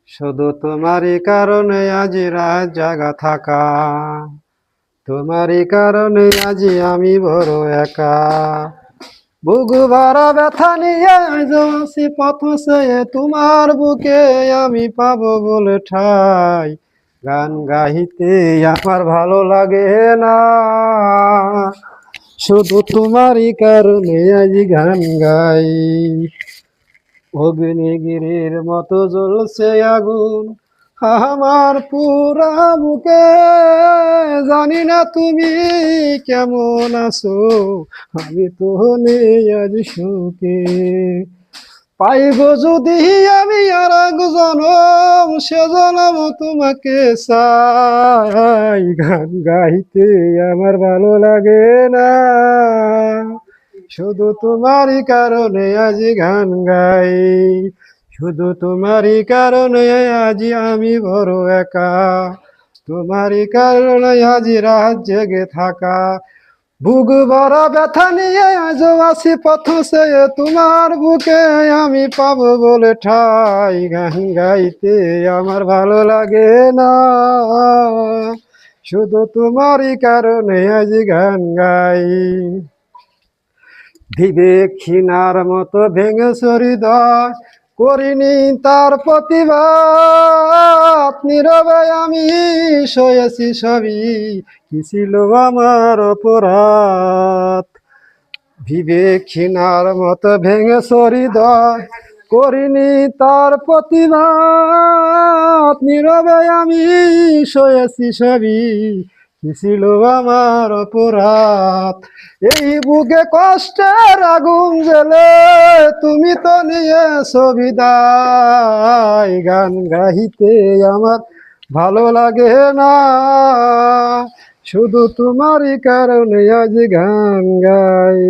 শুধু তোমারই কারণে আজি রাত জাগা থাকা, তোমারই কারণে আজি আমি বড় একা। বুকু ভরা ব্যথা নিয়ে যাচ্ছি পথ চেয়ে, তোমার বুকে আমি পাবো বলে ঠাই। গান গাইতে আমার ভালো লাগে না, শুধু তোমারই কারণে আজি গান গাই। অগ্নিগিরির মতো জ্বলছে আগুন আমার পুরা বুকে, জানি না তুমি কেমন আছো, আমি তো নেই আজ সুখে। পাইব যদি আমি আর এক জনম, সে জনম তোমাকে চাই। গান গাইতে আমার ভালো লাগে না, শুধু তোমারই কারণে আজি গান গাই। শুধু তোমারই কারণে আজি আমি বড় একা, তোমারই কারণে আজি রাত জেগে থাকা। বুক ভরা ব্যথা নিয়ে আজও আছি পথ চেয়ে, তোমার বুকে আমি পাবো বলে ঠাই। গান গাইতে আমার ভালো লাগে না, শুধু তোমারই কারণে আজি গান গাই। বিবেকহীনার মতো ভেঙে হৃদয়, করিনি তার প্রতিবাদ। নীরবে আমি সয়েছি সবই, কি ছিল আমার অপরাধ। বিবেকহীনার মতো ভেঙে হৃদয়, করিনি তার প্রতিবাদ। নীরবে আমি সয়েছি সবই, কি ছিল আমার অপরাধ। এই বুকে কষ্টের আগুন জ্বেলে তুমি তো নিয়েছো বিদায়। গান গাইতে আমার ভালো লাগে না, শুধু তোমারই কারণে আজ গান গাই।